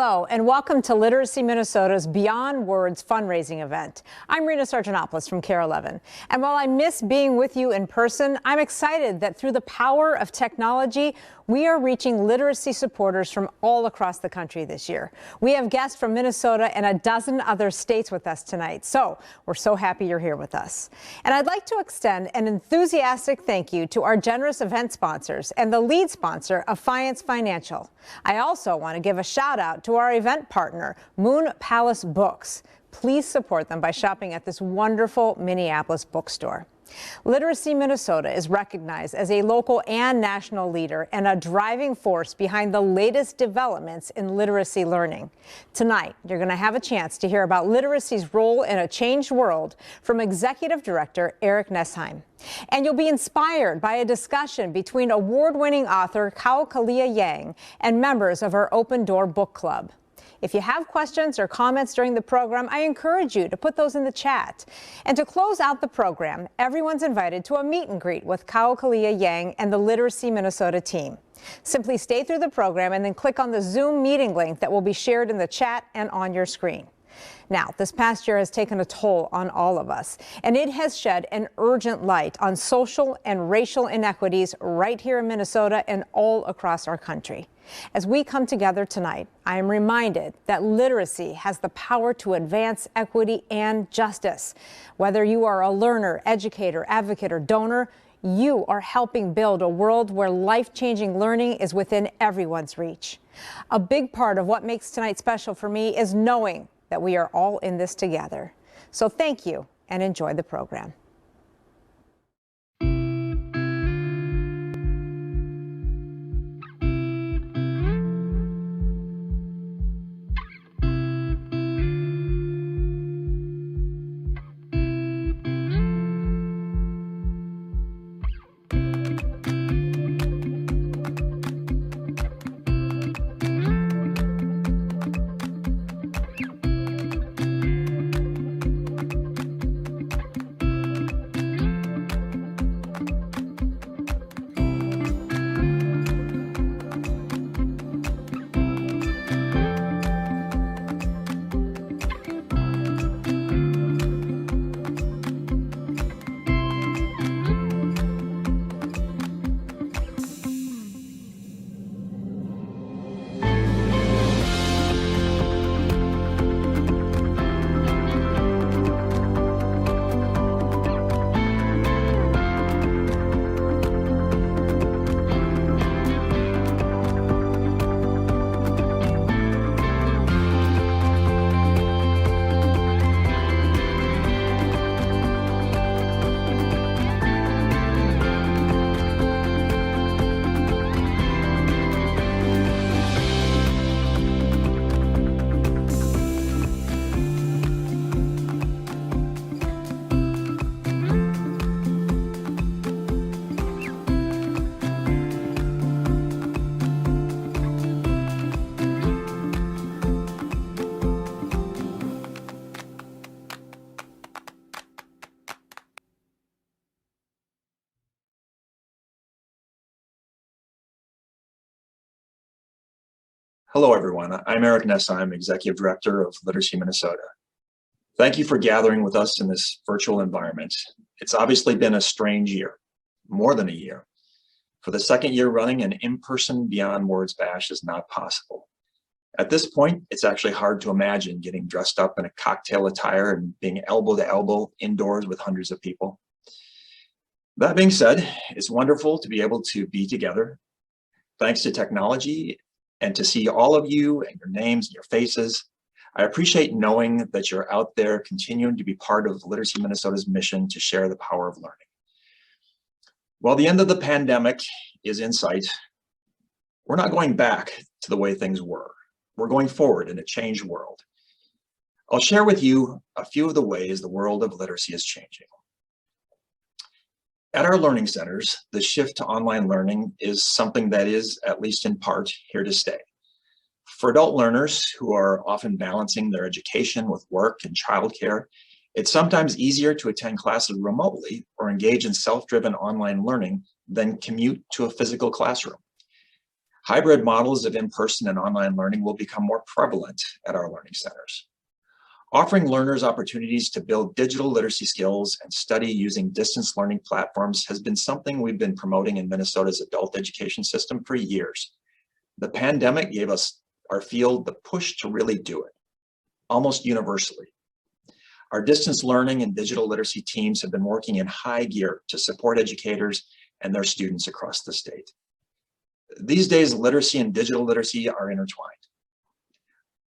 Hello, and welcome to Literacy Minnesota's Beyond Words fundraising event. I'm Rena Sargentopoulos from KARE 11. And while I miss being with you in person, I'm excited that through the power of technology, we are reaching literacy supporters from all across the country this year. We have guests from Minnesota and a dozen other states with us tonight, so we're so happy you're here with us. And I'd like to extend an enthusiastic thank you to our generous event sponsors and the lead sponsor of Fiance Financial. I also want to give a shout out to our event partner, Moon Palace Books. Please support them by shopping at this wonderful Minneapolis bookstore. Literacy Minnesota is recognized as a local and national leader and a driving force behind the latest developments in literacy learning. Tonight, you're going to have a chance to hear about literacy's role in a changed world from Executive Director Eric Nesheim. And you'll be inspired by a discussion between award-winning author Kao Kalia Yang and members of our Open Door Book Club. If you have questions or comments during the program, I encourage you to put those in the chat. And to close out the program, everyone's invited to a meet and greet with Kao Kalia Yang and the Literacy Minnesota team. Simply stay through the program and then click on the Zoom meeting link that will be shared in the chat and on your screen. Now, this past year has taken a toll on all of us, and it has shed an urgent light on social and racial inequities right here in Minnesota and all across our country. As we come together tonight, I am reminded that literacy has the power to advance equity and justice. Whether you are a learner, educator, advocate, or donor, you are helping build a world where life-changing learning is within everyone's reach. A big part of what makes tonight special for me is knowing that we are all in this together. So thank you and enjoy the program. Hello, everyone. I'm Eric Nesheim, Executive Director of Literacy Minnesota. Thank you for gathering with us in this virtual environment. It's obviously been a strange year, more than a year. For the second year running, an in-person Beyond Words Bash is not possible. At this point, it's actually hard to imagine getting dressed up in a cocktail attire and being elbow to elbow indoors with hundreds of people. That being said, it's wonderful to be able to be together. Thanks to technology, and to see all of you and your names and your faces. I appreciate knowing that you're out there continuing to be part of Literacy Minnesota's mission to share the power of learning. While the end of the pandemic is in sight, we're not going back to the way things were. We're going forward in a changed world. I'll share with you a few of the ways the world of literacy is changing. At our learning centers, the shift to online learning is something that is, at least in part, here to stay. For adult learners who are often balancing their education with work and childcare, it's sometimes easier to attend classes remotely or engage in self-driven online learning than commute to a physical classroom. Hybrid models of in-person and online learning will become more prevalent at our learning centers. Offering learners opportunities to build digital literacy skills and study using distance learning platforms has been something we've been promoting in Minnesota's adult education system for years. The pandemic gave us, our field, the push to really do it, almost universally. Our distance learning and digital literacy teams have been working in high gear to support educators and their students across the state. These days, literacy and digital literacy are intertwined.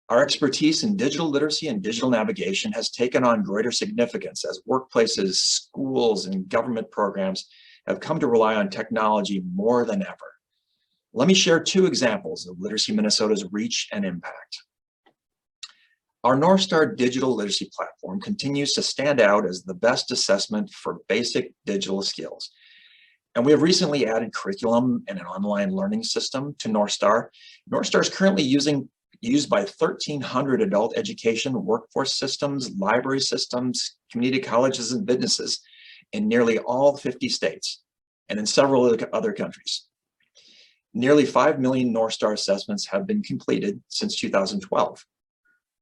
Our expertise in digital literacy and digital navigation has taken on greater significance as workplaces, schools, and government programs have come to rely on technology more than ever. Let me share two examples of Literacy Minnesota's reach and impact. Our North Star digital literacy platform continues to stand out as the best assessment for basic digital skills. And we have recently added curriculum and an online learning system to North Star. North Star is currently used by 1,300 adult education workforce systems, library systems, community colleges, and businesses in nearly all 50 states and in several other countries. Nearly 5 million North Star assessments have been completed since 2012.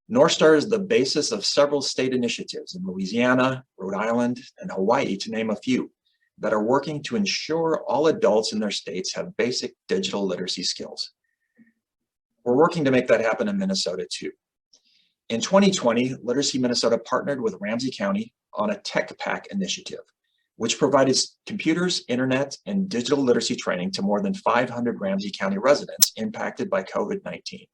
North Star is the basis of several state initiatives in Louisiana, Rhode Island, and Hawaii, to name a few, that are working to ensure all adults in their states have basic digital literacy skills. We're working to make that happen in Minnesota too. In 2020, Literacy Minnesota partnered with Ramsey County on a Tech Pack initiative, which provided computers, internet, and digital literacy training to more than 500 Ramsey County residents impacted by COVID-19.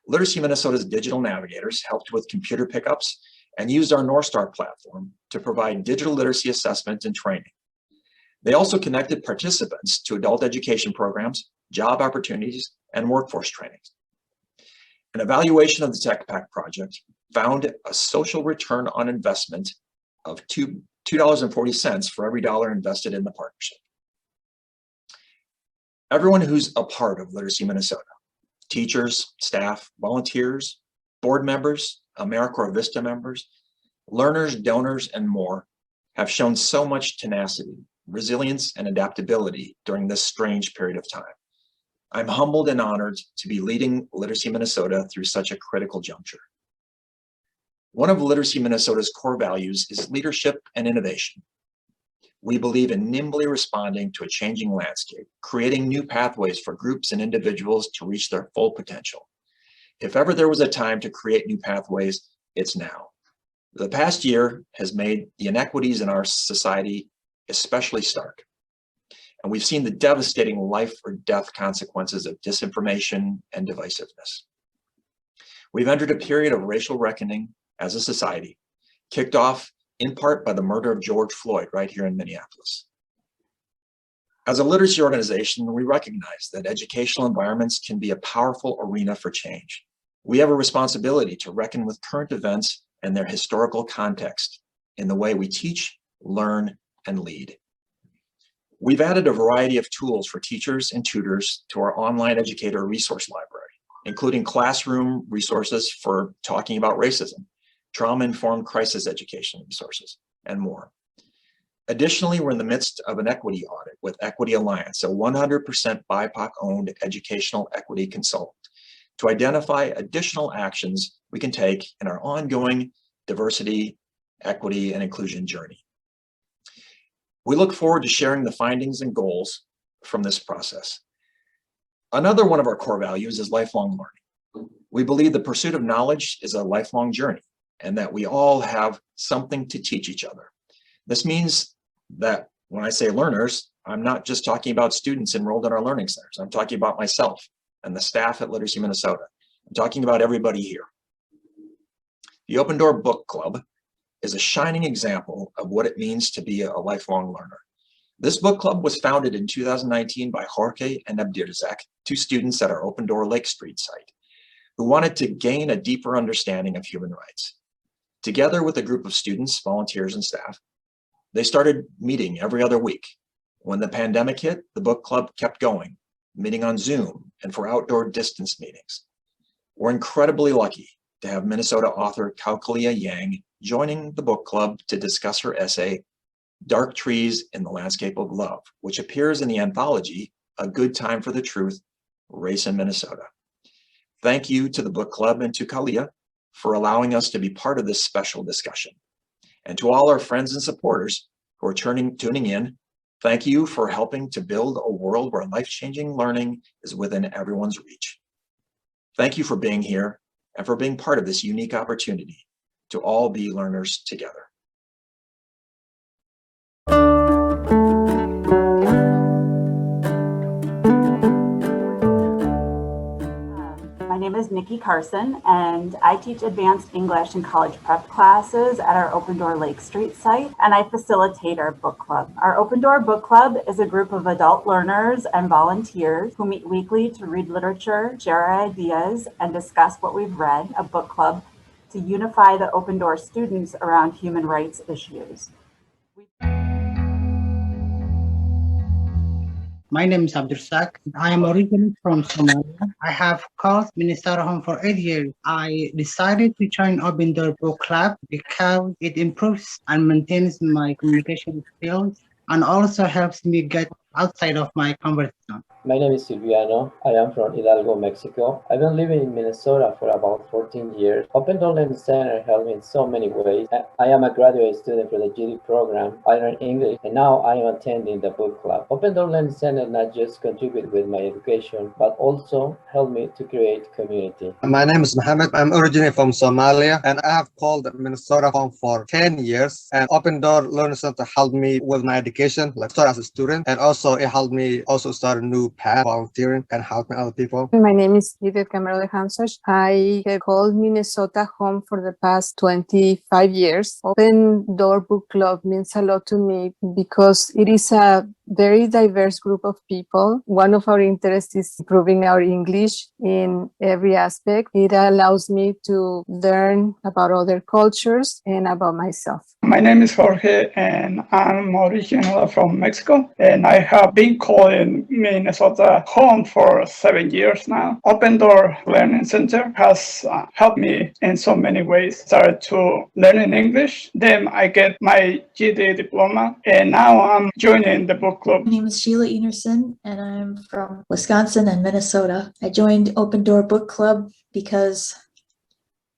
Literacy Minnesota's digital navigators helped with computer pickups and used our North Star platform to provide digital literacy assessment and training. They also connected participants to adult education programs, job opportunities, and workforce trainings. An evaluation of the Tech Pack project found a social return on investment of $2.40 for every dollar invested in the partnership. Everyone who's a part of Literacy Minnesota, teachers, staff, volunteers, board members, AmeriCorps Vista members, learners, donors, and more, have shown so much tenacity, resilience, and adaptability during this strange period of time. I'm humbled and honored to be leading Literacy Minnesota through such a critical juncture. One of Literacy Minnesota's core values is leadership and innovation. We believe in nimbly responding to a changing landscape, creating new pathways for groups and individuals to reach their full potential. If ever there was a time to create new pathways, it's now. The past year has made the inequities in our society especially stark. And we've seen the devastating life or death consequences of disinformation and divisiveness. We've entered a period of racial reckoning as a society, kicked off in part by the murder of George Floyd right here in Minneapolis. As a literacy organization, we recognize that educational environments can be a powerful arena for change. We have a responsibility to reckon with current events and their historical context in the way we teach, learn, and lead. We've added a variety of tools for teachers and tutors to our online educator resource library, including classroom resources for talking about racism, trauma-informed crisis education resources, and more. Additionally, we're in the midst of an equity audit with Equity Alliance, a 100% BIPOC-owned educational equity consultant, to identify additional actions we can take in our ongoing diversity, equity, and inclusion journey. We look forward to sharing the findings and goals from this process. Another one of our core values is lifelong learning. We believe the pursuit of knowledge is a lifelong journey and that we all have something to teach each other. This means that when I say learners, I'm not just talking about students enrolled in our learning centers. I'm talking about myself and the staff at Literacy Minnesota. I'm talking about everybody here. The Open Door Book Club is a shining example of what it means to be a lifelong learner. This book club was founded in 2019 by Jorge and Abdirzak, two students at our Open Door Lake Street site, who wanted to gain a deeper understanding of human rights. Together with a group of students, volunteers, and staff, they started meeting every other week. When the pandemic hit, the book club kept going, meeting on Zoom and for outdoor distance meetings. We're incredibly lucky to have Minnesota author Kao Kalia Yang joining the book club to discuss her essay, Dark Trees in the Landscape of Love, which appears in the anthology, A Good Time for the Truth, Race in Minnesota. Thank you to the book club and to Khaliya for allowing us to be part of this special discussion. And to all our friends and supporters who are tuning in, thank you for helping to build a world where life-changing learning is within everyone's reach. Thank you for being here and for being part of this unique opportunity to all be learners together. My name is Nikki Carson, and I teach advanced English and college prep classes at our Open Door Lake Street site, and I facilitate our book club. Our Open Door Book Club is a group of adult learners and volunteers who meet weekly to read literature, share our ideas, and discuss what we've read, a book club to unify the Open Door students around human rights issues. My name is Abdursak. I am originally from Somalia. I have called Minnesota home for 8 years. I decided to join Open Door Book Club because it improves and maintains my communication skills and also helps me get outside of my comfort zone. My name is Silviano. I am from Hidalgo, Mexico. I've been living in Minnesota for about 14 years. Open Door Learning Center helped me in so many ways. I am a graduate student for the GD program. I learn English, and now I am attending the book club. Open Door Learning Center not just contribute with my education, but also helped me to create community. My name is Mohammed. I'm originally from Somalia, and I have called Minnesota home for 10 years. And Open Door Learning Center helped me with my education, like start as a student, and also it helped me also start a new path, volunteering and helping other people. My name is Edith Camargo Hansach. I have called Minnesota home for the past 25 years. Open Door Book Club means a lot to me because it is a very diverse group of people. One of our interests is improving our English in every aspect. It allows me to learn about other cultures and about myself. My name is Jorge, and I'm originally from Mexico, and I have been calling Minnesota home for 7 years now. Open Door Learning Center has helped me in so many ways. Started to learning English, then I get my GD diploma, and now I'm joining the book club. My name is Sheila Enerson, and I'm from Wisconsin and Minnesota. I joined Open Door Book Club because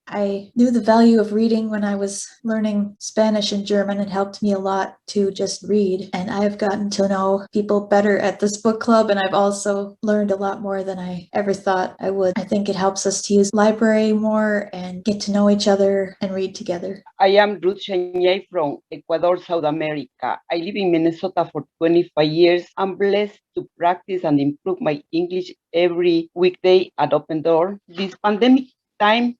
I knew the value of reading when I was learning Spanish and German. It helped me a lot to just read. And I've gotten to know people better at this book club, and I've also learned a lot more than I ever thought I would. I think it helps us to use the library more and get to know each other and read together. I am Ruth Chenyay from Ecuador, South America. I live in Minnesota for 25 years. I'm blessed to practice and improve my English every weekday at Open Door. This pandemic time,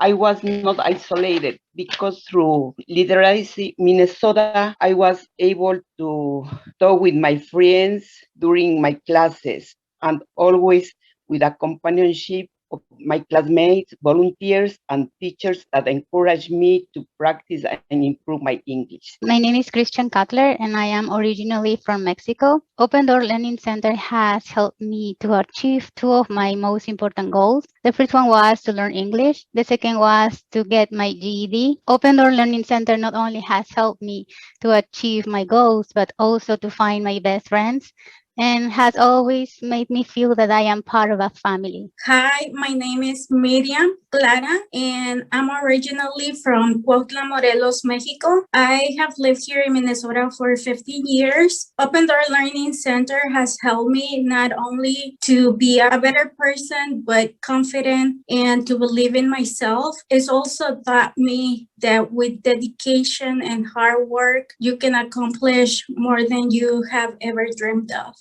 I was not isolated because through Literacy Minnesota, I was able to talk with my friends during my classes and always with a companionship of my classmates, volunteers, and teachers that encourage me to practice and improve my English. My name is Christian Cutler, and I am originally from Mexico. Open Door Learning Center has helped me to achieve two of my most important goals. The first one was to learn English. The second was to get my GED. Open Door Learning Center not only has helped me to achieve my goals, but also to find my best friends, and has always made me feel that I am part of a family. Hi, my name is Miriam Clara, and I'm originally from Cuautla, Morelos, Mexico. I have lived here in Minnesota for 15 years. Open Door Learning Center has helped me not only to be a better person, but confident and to believe in myself. It's also taught me that with dedication and hard work, you can accomplish more than you have ever dreamed of.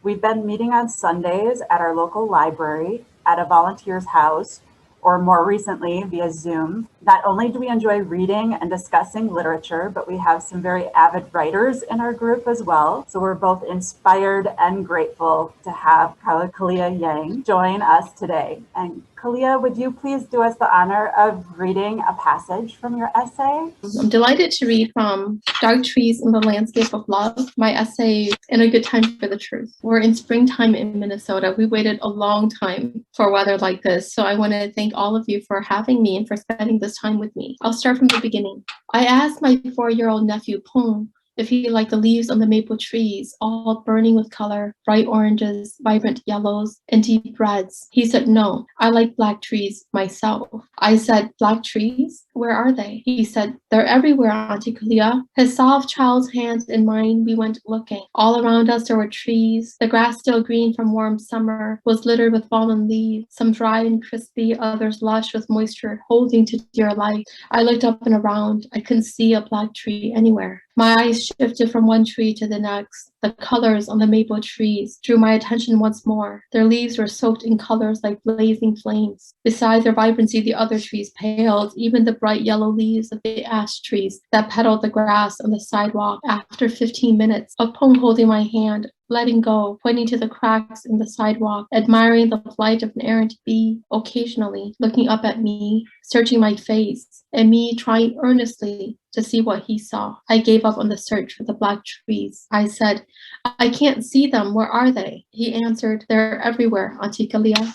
We've been meeting on Sundays at our local library, at a volunteer's house, or more recently via Zoom. Not only do we enjoy reading and discussing literature, but we have some very avid writers in our group as well. So we're both inspired and grateful to have Kao Kalia Yang join us today. And Khaliya, would you please do us the honor of reading a passage from your essay? I'm delighted to read from Dark Trees in the Landscape of Love, my essay, In a Good Time for the Truth. We're in springtime in Minnesota. We waited a long time for weather like this, so I want to thank all of you for having me and for spending this time with me. I'll start from the beginning. I asked my 4-year-old nephew, Pong, if he liked the leaves on the maple trees, all burning with color, bright oranges, vibrant yellows, and deep reds. He said, no, I like black trees myself. I said, black trees? Where are they? He said, they're everywhere, Auntie Khaliya. His soft child's hand in mine, we went looking. All around us there were trees. The grass, still green from warm summer, was littered with fallen leaves, some dry and crispy, others lush with moisture, holding to dear life. I looked up and around. I couldn't see a black tree anywhere. My eyes shifted from one tree to the next. The colors on the maple trees drew my attention once more. Their leaves were soaked in colors like blazing flames. Besides their vibrancy, the other trees paled, even the bright yellow leaves of the ash trees that petaled the grass on the sidewalk. After 15 minutes of Pong holding my hand, letting go, pointing to the cracks in the sidewalk, admiring the flight of an errant bee, occasionally looking up at me, searching my face, and me trying earnestly to see what he saw. I gave up on the search for the black trees. I said, I can't see them. Where are they? He answered, they're everywhere, Auntie Khaliya.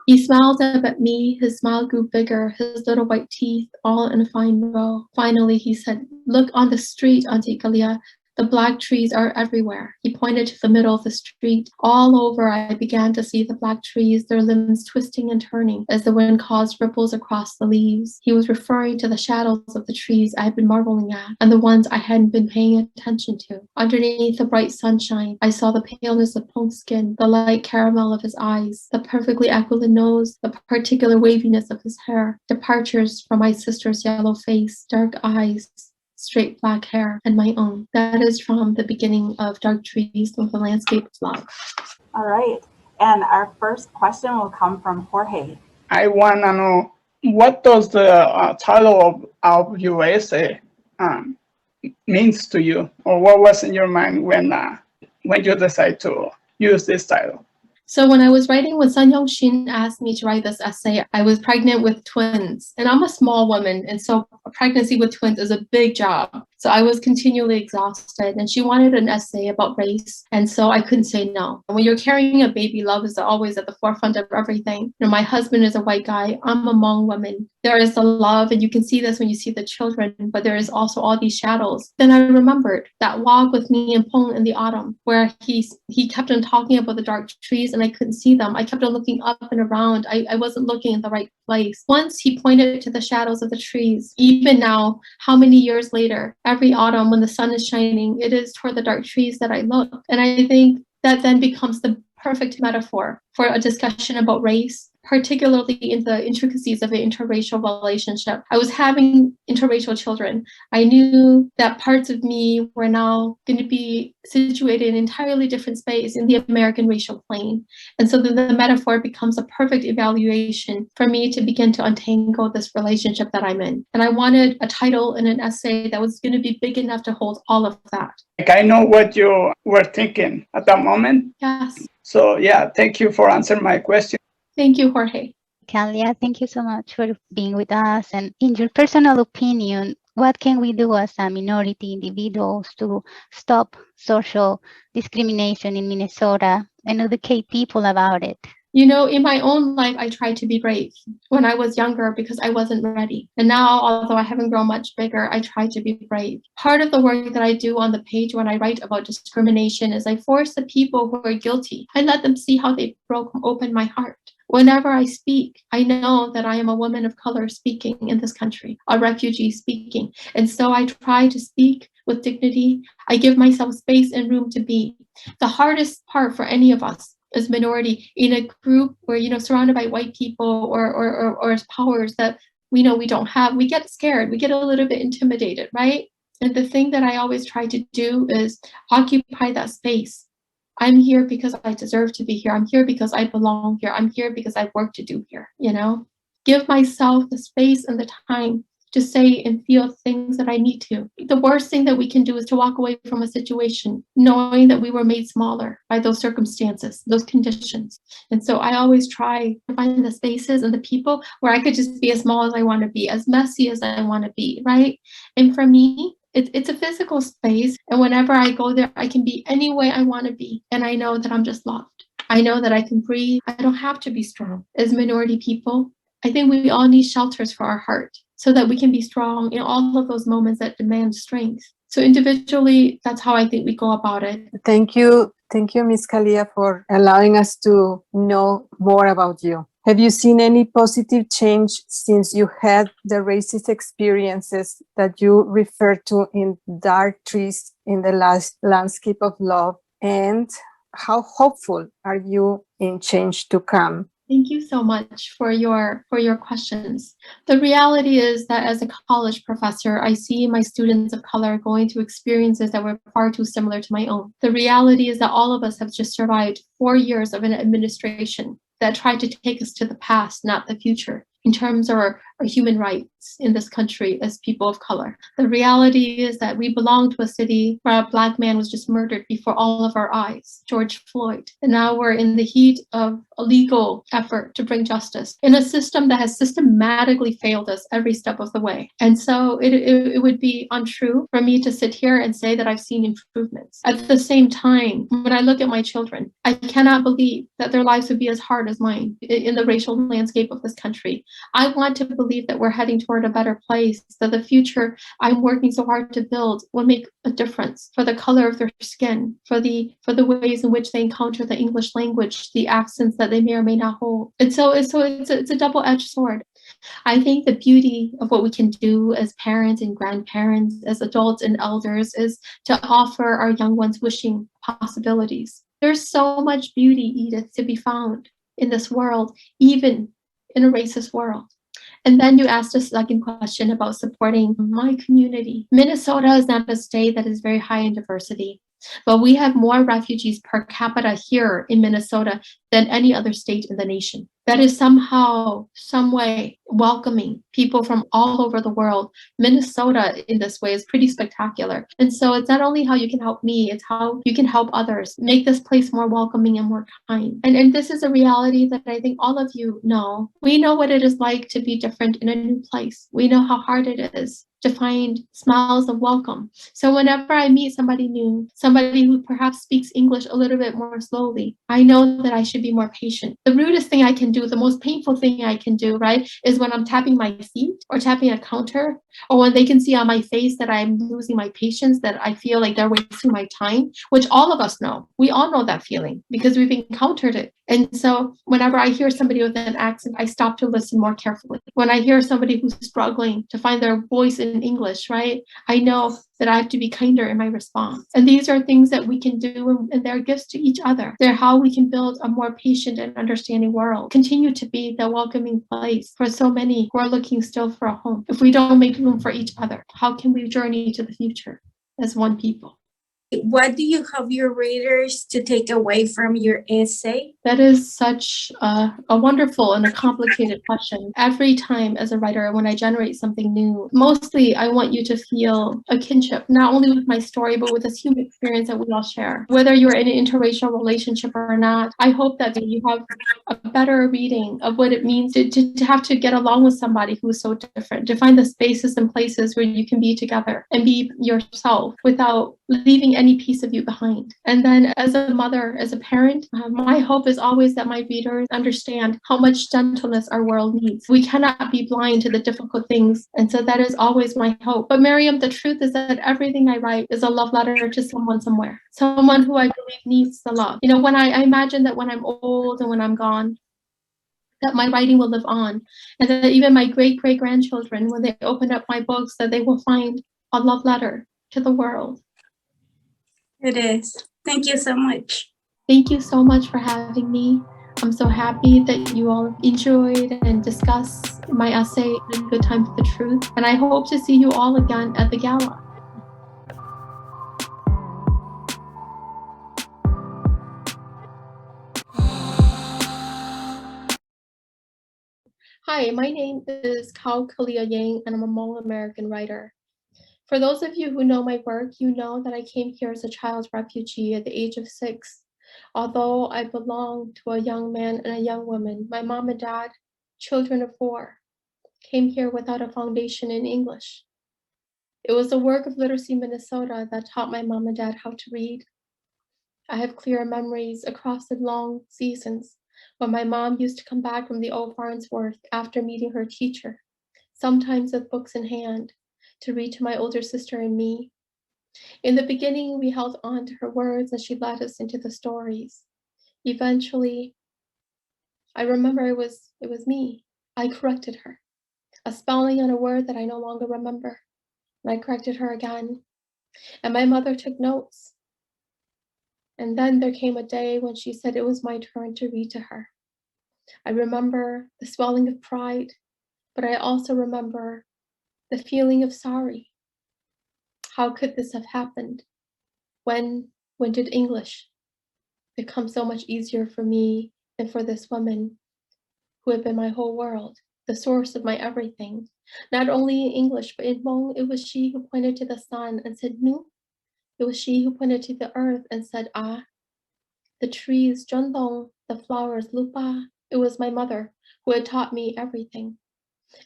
He smiled up at me. His smile grew bigger, his little white teeth all in a fine row. Finally, he said, look on the street, Auntie Khaliya. The black trees are everywhere. He pointed to the middle of the street. All over, I began to see the black trees, their limbs twisting and turning as the wind caused ripples across the leaves. He was referring to the shadows of the trees I had been marveling at, and the ones I hadn't been paying attention to. Underneath the bright sunshine, I saw the paleness of Pong's skin, the light caramel of his eyes, the perfectly aquiline nose, the particular waviness of his hair, departures from my sister's yellow face, dark eyes, straight black hair, and my own. That is from the beginning of Dark Trees with the Landscape of Love. All right. And our first question will come from Jorge. I want to know, what does the title of your essay means to you, or what was in your mind when you decided to use this title? So when I was writing, when Sun Yong-shin asked me to write this essay, I was pregnant with twins, and I'm a small woman, and so a pregnancy with twins is a big job. So I was continually exhausted, and she wanted an essay about race, and so I couldn't say no. When you're carrying a baby, love is always at the forefront of everything. You know, my husband is a white guy. I'm a Hmong woman. There is the love, and you can see this when you see the children, but there is also all these shadows. Then I remembered that walk with me and Pong in the autumn, where he kept on talking about the dark trees, and I couldn't see them. I kept on looking up and around. I wasn't looking in the right place. Once he pointed to the shadows of the trees. Even now, how many years later, every autumn when the sun is shining, it is toward the dark trees that I look. And I think that then becomes the perfect metaphor for a discussion about race, particularly in the intricacies of an interracial relationship. I was having interracial children. I knew that parts of me were now going to be situated in an entirely different space in the American racial plane. And so the metaphor becomes a perfect evaluation for me to begin to untangle this relationship that I'm in. And I wanted a title and an essay that was going to be big enough to hold all of that. Like, I know what you were thinking at that moment. Yes. So yeah, thank you for answering my question. Thank you, Jorge. Kalia, thank you so much for being with us. And in your personal opinion, what can we do as a minority individuals to stop social discrimination in Minnesota and educate people about it? You know, in my own life, I tried to be brave when I was younger because I wasn't ready. And now, although I haven't grown much bigger, I try to be brave. Part of the work that I do on the page when I write about discrimination is I force the people who are guilty. I let them see how they broke open my heart. Whenever I speak, I know that I am a woman of color speaking in this country, a refugee speaking. And so I try to speak with dignity. I give myself space and room to be. The hardest part for any of us as minority in a group where, you know, surrounded by white people or as powers that we know we don't have, we get scared, we get a little bit intimidated, right? And the thing that I always try to do is occupy that space. I'm here because I deserve to be here. I'm here because I belong here. I'm here because I have work to do here, you know? Give myself the space and the time to say and feel things that I need to. The worst thing that we can do is to walk away from a situation knowing that we were made smaller by those circumstances, those conditions. And so I always try to find the spaces and the people where I could just be as small as I want to be, as messy as I want to be, right? And for me, it's a physical space. And whenever I go there, I can be any way I want to be. And I know that I'm just loved. I know that I can breathe. I don't have to be strong. As minority people, I think we all need shelters for our heart, so that we can be strong in all of those moments that demand strength. So individually, that's how I think we go about it. Thank you, Ms. Khaliya, for allowing us to know more about you. Have you seen any positive change since you had the racist experiences that you referred to in Dark Trees in the last Landscape of Love? And how hopeful are you in change to come? Thank you so much for your questions. The reality is that as a college professor, I see my students of color going through experiences that were far too similar to my own. The reality is that all of us have just survived 4 years of an administration that tried to take us to the past, not the future, in terms of our human rights in this country as people of color. The reality is that we belong to a city where a Black man was just murdered before all of our eyes, George Floyd. And now we're in the heat of a legal effort to bring justice in a system that has systematically failed us every step of the way. And so it would be untrue for me to sit here and say that I've seen improvements. At the same time, when I look at my children, I cannot believe that their lives would be as hard as mine in the racial landscape of this country. I want to believe that we're heading toward a better place, that the future I'm working so hard to build will make a difference for the color of their skin, for the ways in which they encounter the English language, the accents that they may or may not hold. And so it's a double-edged sword. I think the beauty of what we can do as parents and grandparents, as adults and elders, is to offer our young ones wishing possibilities. There's so much beauty, Edith, to be found in this world, even in a racist world. And then you asked a second question about supporting my community. Minnesota is not a state that is very high in diversity, but we have more refugees per capita here in Minnesota than any other state in the nation. That is somehow, some way welcoming people from all over the world. Minnesota in this way is pretty spectacular. And so it's not only how you can help me, it's how you can help others, make this place more welcoming and more kind. And this is a reality that I think all of you know. We know what it is like to be different in a new place. We know how hard it is to find smiles of welcome. So whenever I meet somebody new, somebody who perhaps speaks English a little bit more slowly, I know that I should be more patient. The rudest thing I can do, the most painful thing I can do, right, is when I'm tapping my feet or tapping a counter, or when they can see on my face that I'm losing my patience, that I feel like they're wasting my time, which all of us know. We all know that feeling because we've encountered it. And so whenever I hear somebody with an accent, I stop to listen more carefully. When I hear somebody who's struggling to find their voice in English, right, I know that I have to be kinder in my response. And these are things that we can do, and they're gifts to each other. They're how we can build a more patient and understanding world, continue to be the welcoming place for so many who are looking still for a home. If we don't make room for each other, how can we journey to the future as one people? What do you hope your readers to take away from your essay? That is such a wonderful and a complicated question. Every time as a writer, when I generate something new, mostly I want you to feel a kinship, not only with my story, but with this human experience that we all share. Whether you're in an interracial relationship or not, I hope that you have a better reading of what it means to have to get along with somebody who is so different, to find the spaces and places where you can be together and be yourself without leaving any piece of you behind. And then as a mother, as a parent, my hope is always that my readers understand how much gentleness our world needs. We cannot be blind to the difficult things. And so that is always my hope. But Miriam, the truth is that everything I write is a love letter to someone somewhere, someone who I believe needs the love. You know, when I imagine that when I'm old and when I'm gone, that my writing will live on, and that even my great-great-grandchildren, when they open up my books, that they will find a love letter to the world. It is. Thank you so much. Thank you so much for having me. I'm so happy that you all enjoyed and discussed my essay, A Good Time for the Truth. And I hope to see you all again at the gala. Hi, my name is Kao Kalia Yang, and I'm a Hmong American writer. For those of you who know my work, you know that I came here as a child refugee at the age of 6. Although I belong to a young man and a young woman, my mom and dad, children of 4, came here without a foundation in English. It was the work of Literacy Minnesota that taught my mom and dad how to read. I have clear memories across the long seasons when my mom used to come back from the old Farnsworth after meeting her teacher, sometimes with books in hand, to read to my older sister and me. In the beginning, we held on to her words as she led us into the stories. Eventually, I remember it was me. I corrected her. A spelling on a word that I no longer remember. And I corrected her again. And my mother took notes. And then there came a day when she said it was my turn to read to her. I remember the swelling of pride, but I also remember the feeling of sorry. How could this have happened? When did English become so much easier for me and for this woman who had been my whole world, the source of my everything? Not only in English, but in Hmong, it was she who pointed to the sun and said, Nu. It was she who pointed to the earth and said, Ah. The trees, Jondong, the flowers, Lupa. It was my mother who had taught me everything.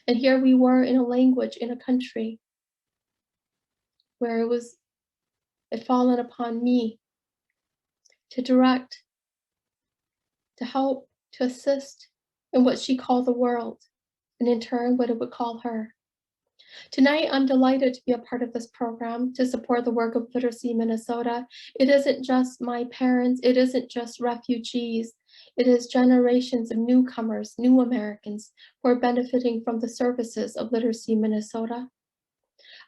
And here we were in a language, in a country where it had fallen upon me to direct, to help, to assist in what she called the world, and in turn, what it would call her. Tonight, I'm delighted to be a part of this program to support the work of Literacy Minnesota. It isn't just my parents, it isn't just refugees, it is generations of newcomers, new Americans who are benefiting from the services of Literacy Minnesota.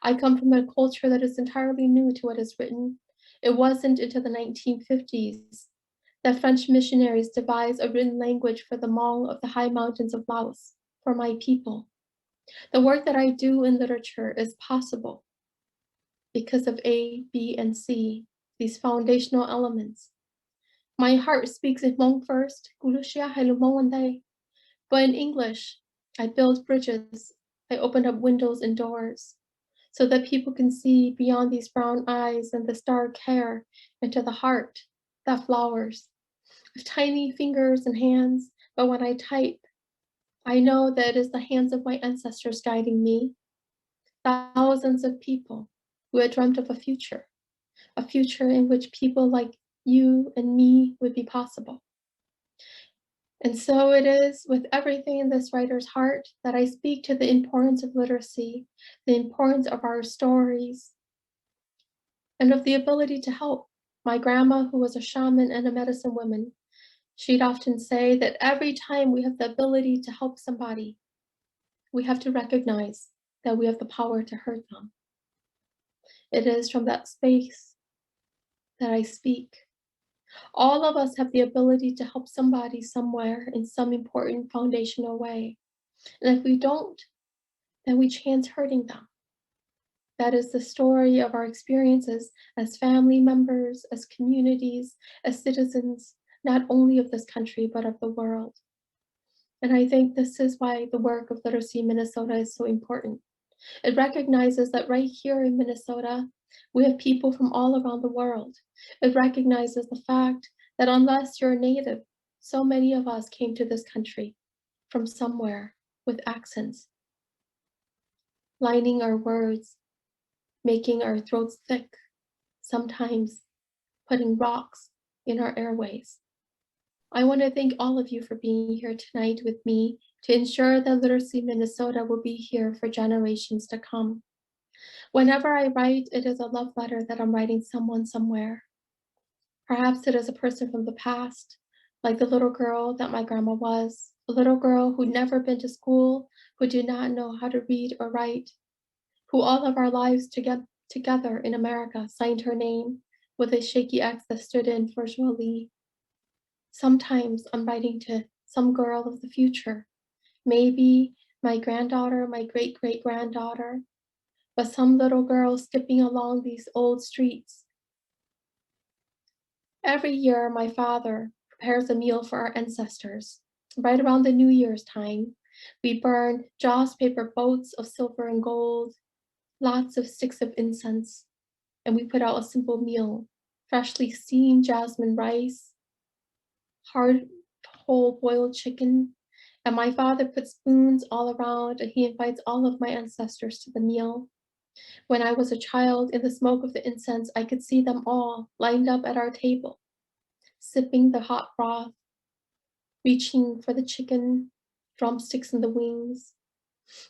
I come from a culture that is entirely new to what is written. It wasn't until the 1950s that French missionaries devised a written language for the Hmong of the high mountains of Laos, for my people. The work that I do in literature is possible because of A, B, and C, these foundational elements. My heart speaks in Hmong first, but in English, I build bridges, I open up windows and doors, so that people can see beyond these brown eyes and this dark hair into the heart that flowers, with tiny fingers and hands, but when I type, I know that it is the hands of my ancestors guiding me, thousands of people who had dreamt of a future in which people like you and me would be possible. And so it is with everything in this writer's heart that I speak to the importance of literacy, the importance of our stories, and of the ability to help. My grandma, who was a shaman and a medicine woman, she'd often say that every time we have the ability to help somebody, we have to recognize that we have the power to hurt them. It is from that space that I speak. All of us have the ability to help somebody somewhere in some important foundational way. And if we don't, then we chance hurting them. That is the story of our experiences as family members, as communities, as citizens, not only of this country, but of the world. And I think this is why the work of Literacy Minnesota is so important. It recognizes that right here in Minnesota, we have people from all around the world. It recognizes the fact that unless you're a native, so many of us came to this country from somewhere with accents, lining our words, making our throats thick, sometimes putting rocks in our airways. I want to thank all of you for being here tonight with me to ensure that Literacy Minnesota will be here for generations to come. Whenever I write, it is a love letter that I'm writing someone somewhere. Perhaps it is a person from the past, like the little girl that my grandma was, a little girl who'd never been to school, who did not know how to read or write, who all of our lives together in America signed her name with a shaky X that stood in for Jolie. Sometimes I'm writing to some girl of the future, maybe my granddaughter, my great-great-granddaughter, but some little girl skipping along these old streets. Every year, my father prepares a meal for our ancestors. Right around the New Year's time, we burn joss paper boats of silver and gold, lots of sticks of incense, and we put out a simple meal, freshly steamed jasmine rice, hard whole boiled chicken, and my father puts spoons all around and he invites all of my ancestors to the meal. When I was a child, in the smoke of the incense, I could see them all lined up at our table, sipping the hot broth, reaching for the chicken, drumsticks and the wings.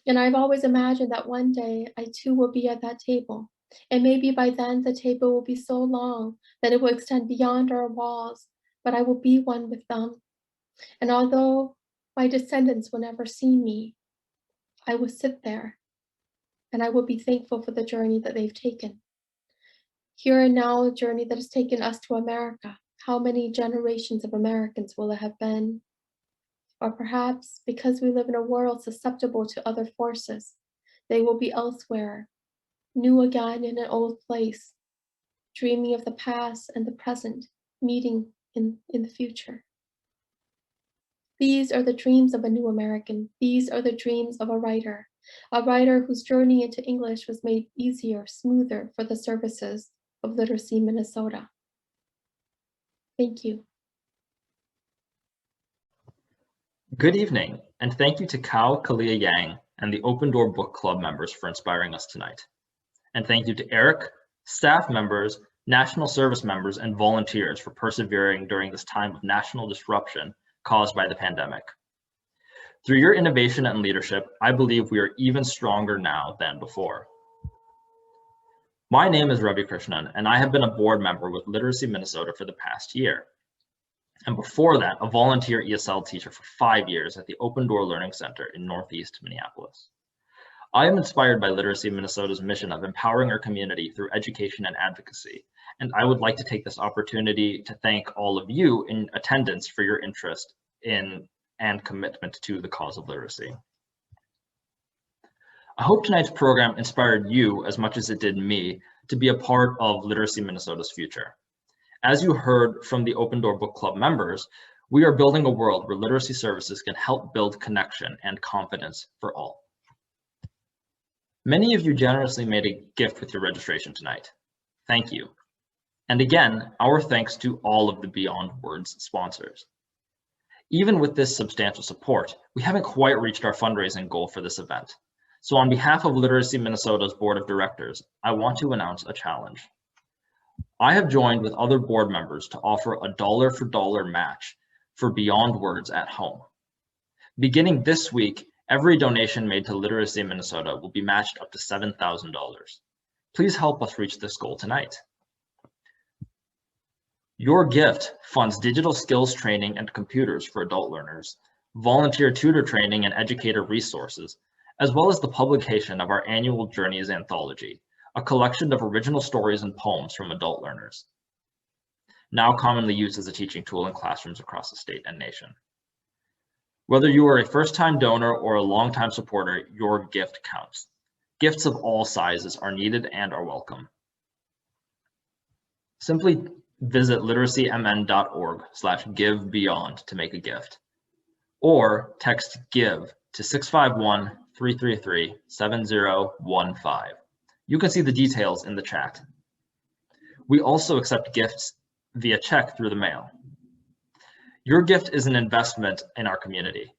And I've always imagined that one day I too will be at that table, And maybe by then the table will be so long that it will extend beyond our walls, but I will be one with them. And although my descendants will never see me, I will sit there and I will be thankful for the journey that they've taken. Here and now, a journey that has taken us to America. How many generations of Americans will it have been? Or perhaps because we live in a world susceptible to other forces, they will be elsewhere, new again in an old place, dreaming of the past and the present, meeting in the future. These are the dreams of a new American. These are the dreams of a writer whose journey into English was made easier, smoother for the services of Literacy Minnesota. Thank you. Good evening, and thank you to Kao Kalia Yang and the Open Door Book Club members for inspiring us tonight. And thank you to Eric, staff members, national service members, and volunteers for persevering during this time of national disruption caused by the pandemic. Through your innovation and leadership, I believe we are even stronger now than before. My name is Robbi Krishnan, and I have been a board member with Literacy Minnesota for the past year. And before that, a volunteer ESL teacher for 5 years at the Open Door Learning Center in Northeast Minneapolis. I am inspired by Literacy Minnesota's mission of empowering our community through education and advocacy, and I would like to take this opportunity to thank all of you in attendance for your interest in and commitment to the cause of literacy. I hope tonight's program inspired you as much as it did me to be a part of Literacy Minnesota's future. As you heard from the Open Door Book Club members, we are building a world where literacy services can help build connection and confidence for all. Many of you generously made a gift with your registration tonight. Thank you. And again, our thanks to all of the Beyond Words sponsors. Even with this substantial support, we haven't quite reached our fundraising goal for this event. So on behalf of Literacy Minnesota's Board of Directors, I want to announce a challenge. I have joined with other board members to offer a dollar-for-dollar match for Beyond Words at home. Beginning this week, every donation made to Literacy Minnesota will be matched up to $7,000. Please help us reach this goal tonight. Your gift funds digital skills training and computers for adult learners, volunteer tutor training and educator resources, as well as the publication of our annual Journeys Anthology, a collection of original stories and poems from adult learners, now commonly used as a teaching tool in classrooms across the state and nation. Whether you are a first-time donor or a long-time supporter, your gift counts. Gifts of all sizes are needed and are welcome. Simply visit literacymn.org/givebeyond to make a gift, or text GIVE to 651-333-7015. You can see the details in the chat. We also accept gifts via check through the mail. Your gift is an investment in our community.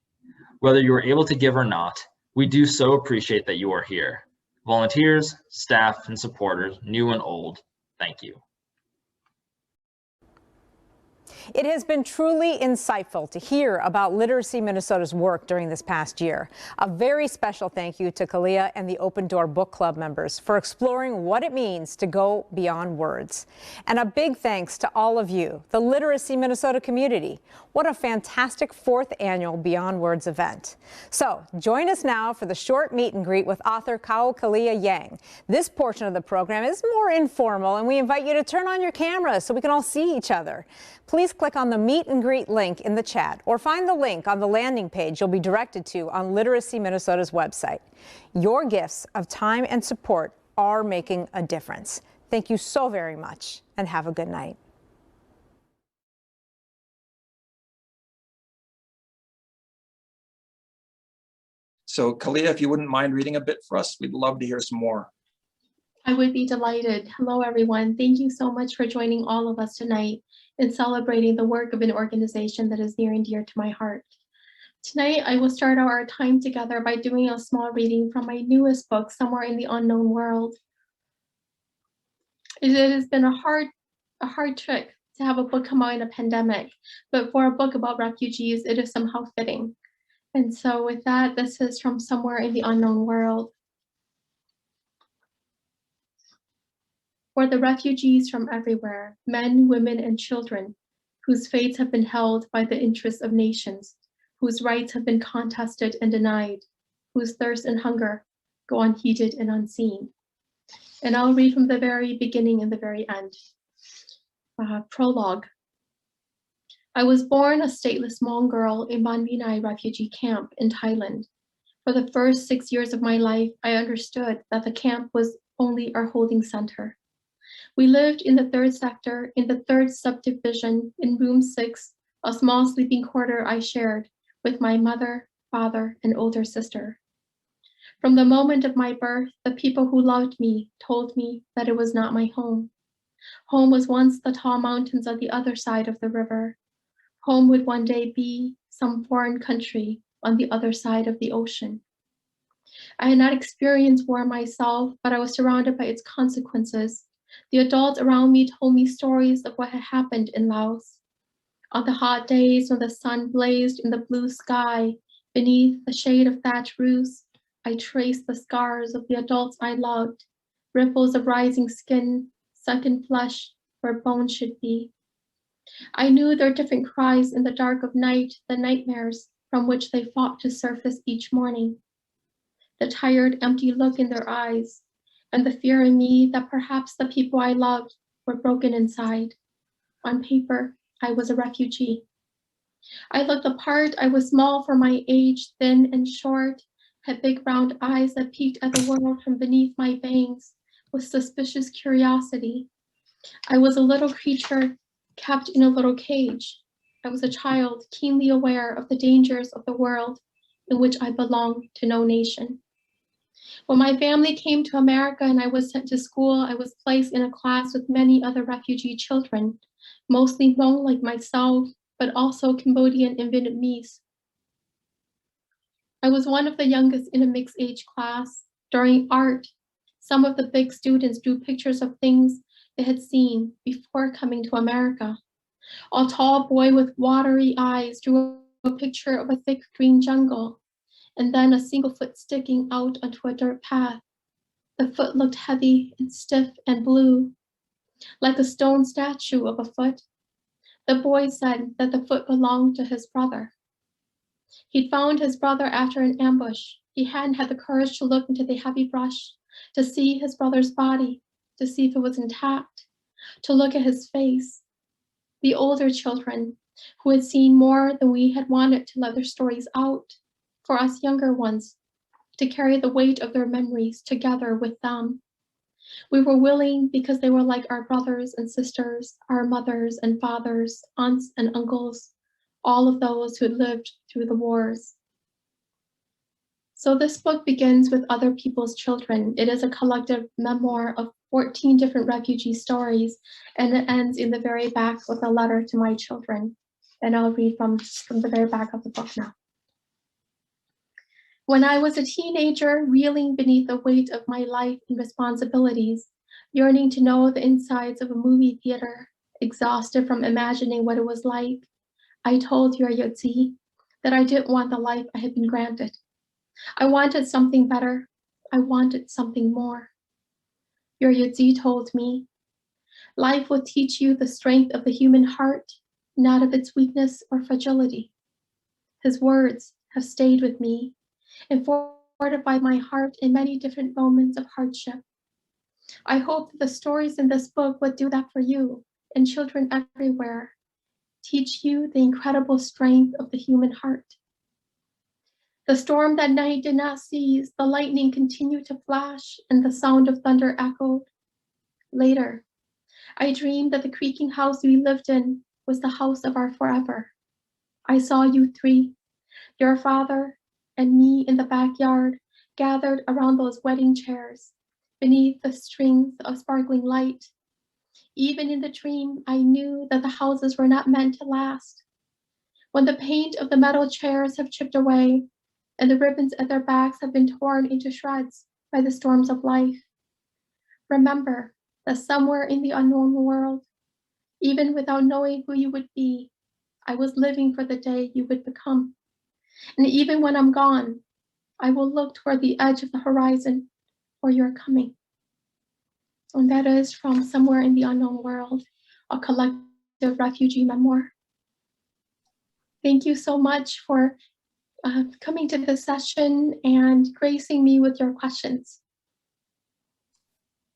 Whether you are able to give or not, we do so appreciate that you are here. Volunteers, staff, and supporters, new and old, thank you. It has been truly insightful to hear about Literacy Minnesota's work during this past year. A very special thank you to Khaliya and the Open Door Book Club members for exploring what it means to go beyond words. And a big thanks to all of you, the Literacy Minnesota community. What a fantastic 4th annual Beyond Words event. So join us now for the short meet and greet with author Kao Kalia Yang. This portion of the program is more informal, and we invite you to turn on your cameras so we can all see each other. Please click on the meet and greet link in the chat or find the link on the landing page you'll be directed to on Literacy Minnesota's website. Your gifts of time and support are making a difference. Thank you so very much and have a good night. So Khaliya, if you wouldn't mind reading a bit for us, we'd love to hear some more. I would be delighted. Hello, everyone. Thank you so much for joining all of us tonight in celebrating the work of an organization that is near and dear to my heart. Tonight, I will start our time together by doing a small reading from my newest book, Somewhere in the Unknown World. It has been a hard trick to have a book come out in a pandemic, but for a book about refugees, it is somehow fitting. And so with that, this is from Somewhere in the Unknown World. for the refugees from everywhere, men, women, and children, whose fates have been held by the interests of nations, whose rights have been contested and denied, whose thirst and hunger go unheeded and unseen. And I'll read from the very beginning and the very end. Prologue. I was born a stateless Hmong girl in Ban Vinai refugee camp in Thailand. For the first 6 years of my life, I understood that the camp was only our holding center. We lived in the third sector, in the third subdivision, in room 6, a small sleeping quarter I shared with my mother, father, and older sister. From the moment of my birth, the people who loved me told me that it was not my home. Home was once the tall mountains on the other side of the river. Home would one day be some foreign country on the other side of the ocean. I had not experienced war myself, but I was surrounded by its consequences. The adults around me told me stories of what had happened in Laos. On the hot days when the sun blazed in the blue sky, beneath the shade of thatch roofs, I traced the scars of the adults I loved, ripples of rising skin, sunken flesh where bones should be. I knew their different cries in the dark of night, the nightmares from which they fought to surface each morning. The tired, empty look in their eyes, and the fear in me that perhaps the people I loved were broken inside. On paper, I was a refugee. I looked the part. I was small for my age, thin and short, had big round eyes that peeked at the world from beneath my bangs with suspicious curiosity. I was a little creature kept in a little cage. I was a child keenly aware of the dangers of the world in which I belonged to no nation. When my family came to America and I was sent to school, I was placed in a class with many other refugee children, mostly Hmong like myself, but also Cambodian and Vietnamese. I was one of the youngest in a mixed age class. During art, some of the big students drew pictures of things they had seen before coming to America. A tall boy with watery eyes drew a picture of a thick green jungle, and then a single foot sticking out onto a dirt path. The foot looked heavy and stiff and blue, like a stone statue of a foot. The boy said that the foot belonged to his brother. He'd found his brother after an ambush. He hadn't had the courage to look into the heavy brush, to see his brother's body, to see if it was intact, to look at his face. The older children, who had seen more than we had wanted to let their stories out, for us younger ones, to carry the weight of their memories together with them. We were willing because they were like our brothers and sisters, our mothers and fathers, aunts and uncles, all of those who had lived through the wars. So this book begins with other people's children. It is a collective memoir of 14 different refugee stories, and it ends in the very back with a letter to my children. And I'll read from the very back of the book now. When I was a teenager, reeling beneath the weight of my life and responsibilities, yearning to know the insides of a movie theater, exhausted from imagining what it was like, I told Yotzi that I didn't want the life I had been granted. I wanted something better. I wanted something more. Yotzi told me, life will teach you the strength of the human heart, not of its weakness or fragility. His words have stayed with me and fortified my heart in many different moments of hardship. I hope that the stories in this book would do that for you and children everywhere, teach you the incredible strength of the human heart. The storm that night did not cease, the lightning continued to flash, and the sound of thunder echoed. Later, I dreamed that the creaking house we lived in was the house of our forever. I saw you three, your father and me in the backyard, gathered around those wedding chairs, beneath the strings of sparkling light. Even in the dream, I knew that the houses were not meant to last. When the paint of the metal chairs have chipped away, and the ribbons at their backs have been torn into shreds by the storms of life, remember that somewhere in the unknown world, even without knowing who you would be, I was living for the day you would become. And even when I'm gone, I will look toward the edge of the horizon for your coming. and that is From Somewhere in the Unknown World, a collective refugee memoir. Thank you so much for coming to this session and gracing me with your questions.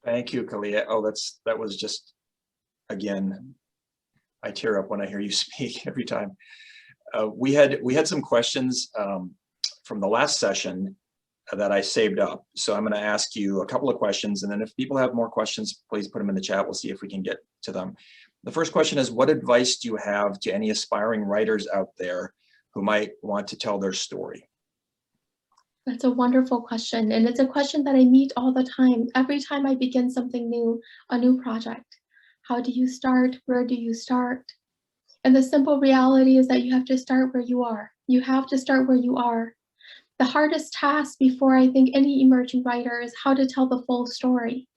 Thank you, Khaliya. Oh, that was just, again, I tear up when I hear you speak every time. We had some questions from the last session that I saved up. So I'm going to ask you a couple of questions, and then if people have more questions, please put them in the chat. We'll see if we can get to them. The first question is, what advice do you have to any aspiring writers out there who might want to tell their story? That's a wonderful question. And it's a question that I meet all the time. Every time I begin something new, a new project. How do you start? Where do you start? And the simple reality is that you have to start where you are. You have to start where you are. The hardest task before I think any emerging writer is how to tell the full story.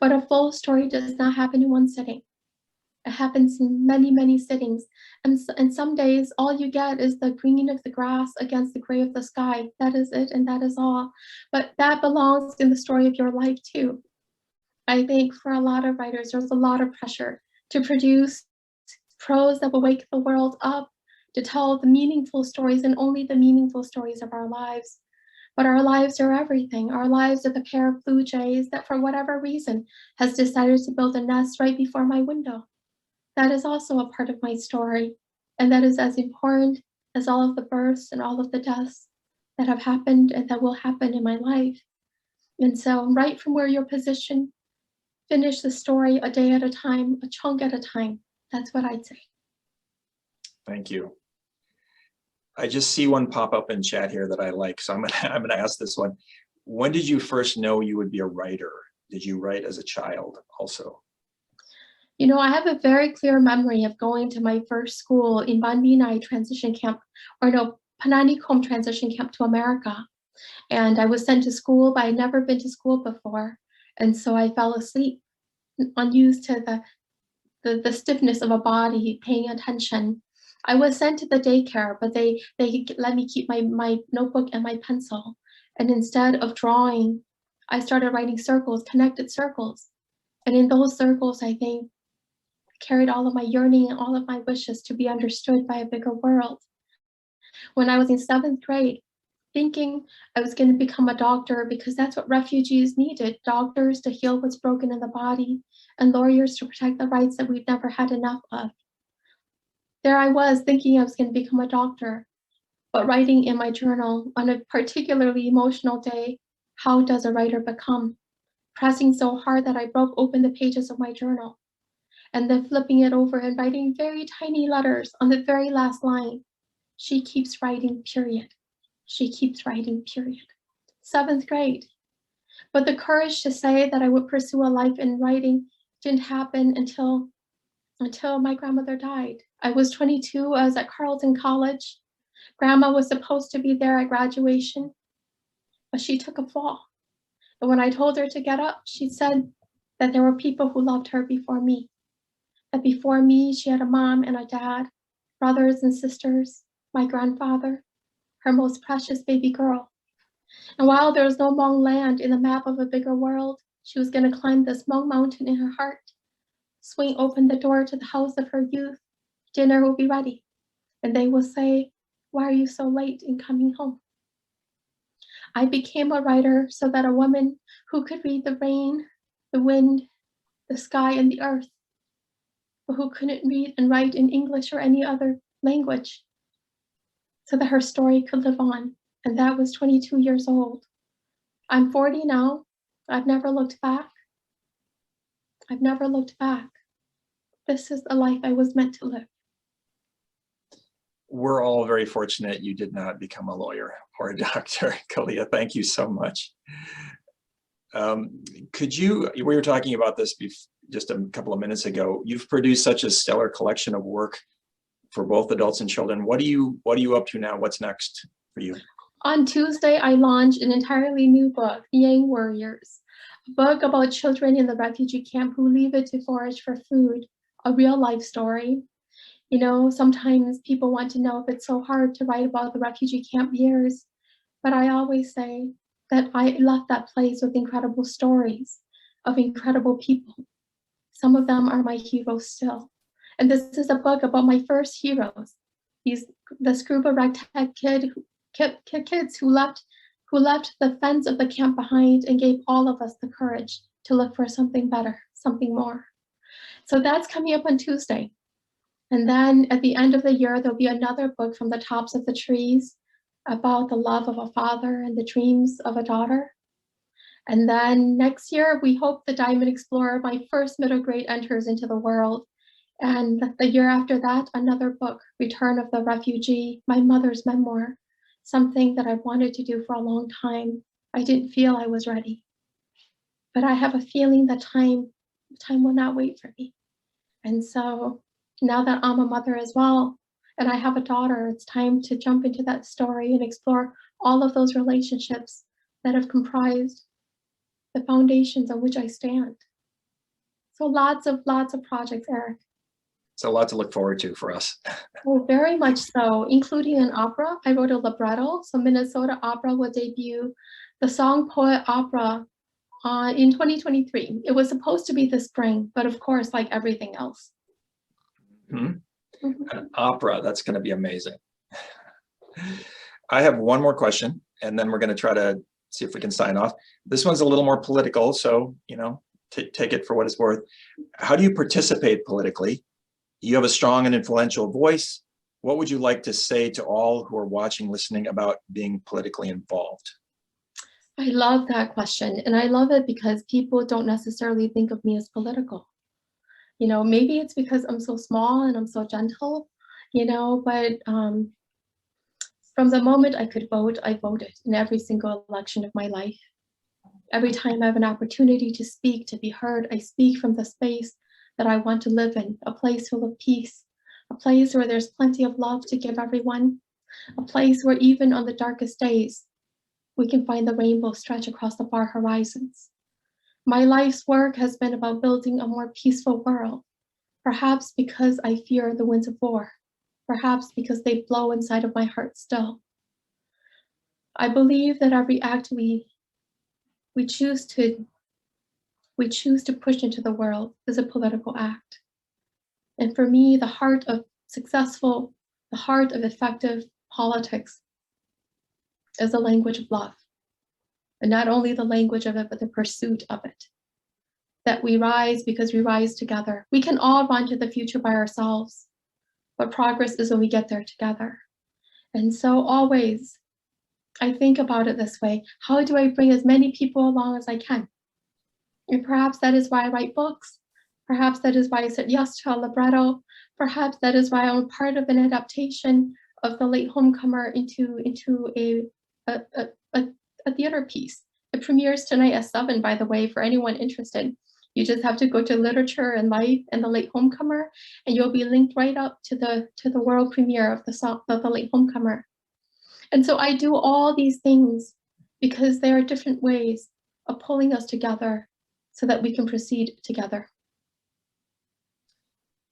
But a full story does not happen in one sitting. It happens in many, many sittings. And some days, all you get is the green of the grass against the gray of the sky. That is it, and that is all. But that belongs in the story of your life, too. I think for a lot of writers, there's a lot of pressure to produce prose that will wake the world up, to tell the meaningful stories and only the meaningful stories of our lives. But our lives are everything. Our lives are the pair of blue jays that, for whatever reason, has decided to build a nest right before my window. That is also a part of my story, and that is as important as all of the births and all of the deaths that have happened and that will happen in my life. And so, right from where you're positioned, finish the story a day at a time, a chunk at a time. That's what I'd say. Thank you. I just see one pop up in chat here that I like, so I'm gonna ask this one. When did you first know you would be a writer? Did you write as a child also? You know, I have a very clear memory of going to my first school in Banbinai transition camp, or no, Pananikom transition camp to America. And I was sent to school, but I'd never been to school before. And so I fell asleep, unused to the stiffness of a body, paying attention. I was sent to the daycare, but they let me keep my notebook and my pencil. And instead of drawing, I started writing circles, connected circles. And in those circles, I think, carried all of my yearning and all of my wishes to be understood by a bigger world. When I was in 7th grade, thinking I was going to become a doctor because that's what refugees needed, doctors to heal what's broken in the body and lawyers to protect the rights that we've never had enough of. There I was thinking I was going to become a doctor, but writing in my journal on a particularly emotional day, how does a writer become? Pressing so hard that I broke open the pages of my journal, and then flipping it over and writing very tiny letters on the very last line. She keeps writing, period. She keeps writing, period. 7th grade. But the courage to say that I would pursue a life in writing didn't happen until my grandmother died. I was 22, I was at Carleton College. Grandma was supposed to be there at graduation, but she took a fall. And when I told her to get up, she said that there were people who loved her before me. That before me, she had a mom and a dad, brothers and sisters, my grandfather, her most precious baby girl. And while there was no Hmong land in the map of a bigger world, she was going to climb this Hmong mountain in her heart, swing open the door to the house of her youth. Dinner will be ready. And they will say, "Why are you so late in coming home?" I became a writer so that a woman who could read the rain, the wind, the sky, and the earth, but who couldn't read and write in English or any other language, so that her story could live on. And that was 22 years old. I'm 40 now. I've never looked back. I've never looked back. This is the life I was meant to live. We're all very fortunate you did not become a lawyer or a doctor, Khaliya. Thank you so much. We were talking about this just a couple of minutes ago. You've produced such a stellar collection of work for both adults and children. What are you up to now? What's next for you? On Tuesday, I launched an entirely new book, Yang Warriors, a book about children in the refugee camp who leave it to forage for food, a real life story. You know, sometimes people want to know if it's so hard to write about the refugee camp years, but I always say that I left that place with incredible stories. of incredible people. Some of them are my heroes still. And this is a book about my first heroes. This group of ragtag kids who left the fence of the camp behind and gave all of us the courage to look for something better, something more. So that's coming up on Tuesday. And then at the end of the year, there'll be another book, From the Tops of the Trees, about the love of a father and the dreams of a daughter. And then next year, we hope the Diamond Explorer, my first middle grade, enters into the world. And the year after that, another book, Return of the Refugee, my mother's memoir, something that I've wanted to do for a long time. I didn't feel I was ready. But I have a feeling that time will not wait for me. And so now that I'm a mother as well, and I have a daughter, it's time to jump into that story and explore all of those relationships that have comprised the foundations on which I stand. So lots of projects, Eric. It's a lot to look forward to for us. Oh, very much so, including an opera. I wrote a libretto, so Minnesota Opera will debut the Song Poet Opera in 2023. It was supposed to be this spring, but of course, like everything else. An opera, that's going to be amazing. I have one more question, and then we're going to try to see if we can sign off. This one's a little more political, so take it for what it's worth. How do you participate politically? You have a strong and influential voice. What would you like to say to all who are watching, listening about being politically involved? I love that question, and I love it because people don't necessarily think of me as political. Maybe it's because I'm so small and I'm so gentle, but from the moment I could vote, I voted in every single election of my life. Every time I have an opportunity to speak, to be heard, I speak from the space that I want to live in, a place full of peace, a place where there's plenty of love to give everyone, a place where even on the darkest days, we can find the rainbow stretch across the far horizons. My life's work has been about building a more peaceful world, perhaps because I fear the winds of war, perhaps because they blow inside of my heart still. I believe that every act we choose to push into the world is a political act. And for me, the heart of effective politics is the language of love. And not only the language of it, but the pursuit of it. That we rise because we rise together. We can all run to the future by ourselves, but progress is when we get there together. And so always, I think about it this way: how do I bring as many people along as I can? And perhaps that is why I write books. Perhaps that is why I said yes to a libretto. Perhaps that is why I'm part of an adaptation of The Late Homecomer into a theater piece. It premieres tonight at 7, by the way, for anyone interested. You just have to go to Literature and Life and The Late Homecomer, and you'll be linked right up to the world premiere of The Late Homecomer. And so I do all these things because there are different ways of pulling us together so that we can proceed together.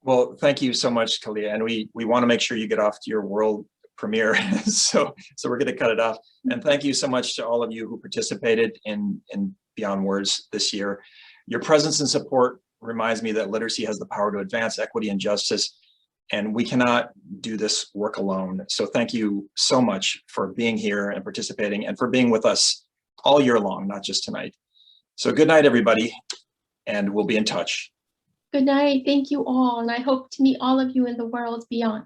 Well, thank you so much, Khaliya. And we want to make sure you get off to your world premiere. so we're going to cut it off. And thank you so much to all of you who participated in Beyond Words this year. Your presence and support reminds me that literacy has the power to advance equity and justice, and we cannot do this work alone. So thank you so much for being here and participating, and for being with us all year long, not just tonight. So good night, everybody, and we'll be in touch. Good night. Thank you all. And I hope to meet all of you in the world beyond.